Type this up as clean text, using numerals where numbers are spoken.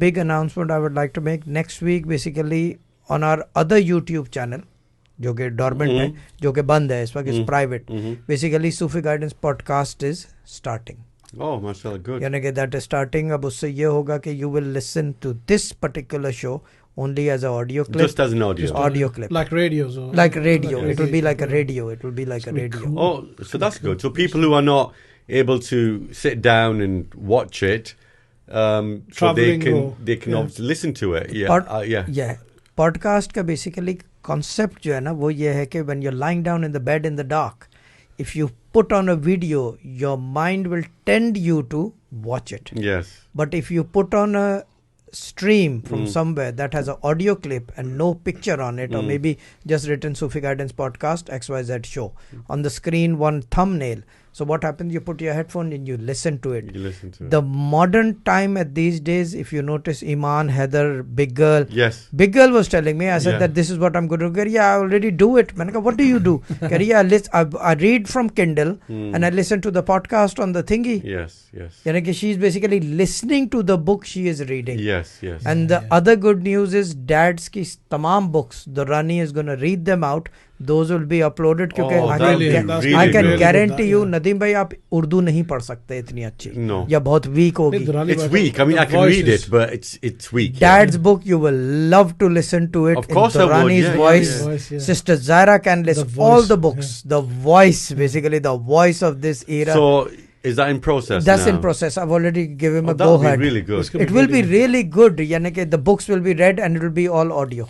big announcement I would like to make next week. Basically, on our other YouTube channel, जो कि dormant है, जो कि बंद है इस वक्त, is private. Basically, Sufi Guidance podcast is starting. Oh, mashallah, good. यानी कि that is starting. अब उससे ये होगा कि you will listen to this particular show only as an audio clip. Just as an audio. Just audio clip. Like radios. Or Like radio. It will be like a radio. It will be like a radio. Cool. Oh, so that's good. So people who are not able to sit down and watch it, so they Travelling can or- obviously listen to it. Yeah, Pod- yeah. Yeah. Podcast का basically concept जो है ना वो ये है कि when you're lying down in the bed in the dark, if you put on a video, your mind will tend you to watch it. Yes. But if you put on a stream from somewhere that has an audio clip and no picture on it, or maybe just written Sufi Guidance Podcast XYZ show, on the screen one thumbnail. So what happens, you put your headphone and you listen to it. You listen to it. The modern time at these days, if you notice, Iman, Heather, Big Girl. Yes. Big Girl was telling me, I said Yeah. that this is what I'm going to do. Yeah, I already do it. मैंने कहा, what do you do? कह रही है, I read from Kindle and I listen to the podcast on the thingy. Yes, yes. यानी कि she's basically listening to the book she is reading. Yes, yes. And the other good news is dad's की तमाम books, the Rani is going to read them out. Those will be uploaded क्योंकि Oh, I that can, would be get- really I can good. guarantee you, Yeah. Nadeem भाई आप उर्दू नहीं पढ़ सकते इतनी अच्छी No. या बहुत weak होगी. It's weak. I mean, I can read it, but it's weak. Dad's book, you will love to listen to it Of course in I would, Durrani's yeah, voice. yeah. Voice, yeah. Sister Zaira can listen The all voice, the books. The voice, basically the voice of this era. So is that in process? That's now? in process. I've already given him Oh, a that go would be ahead. really good. It's gonna It will be good. really good. यानी कि the books will be read and it will be all audio.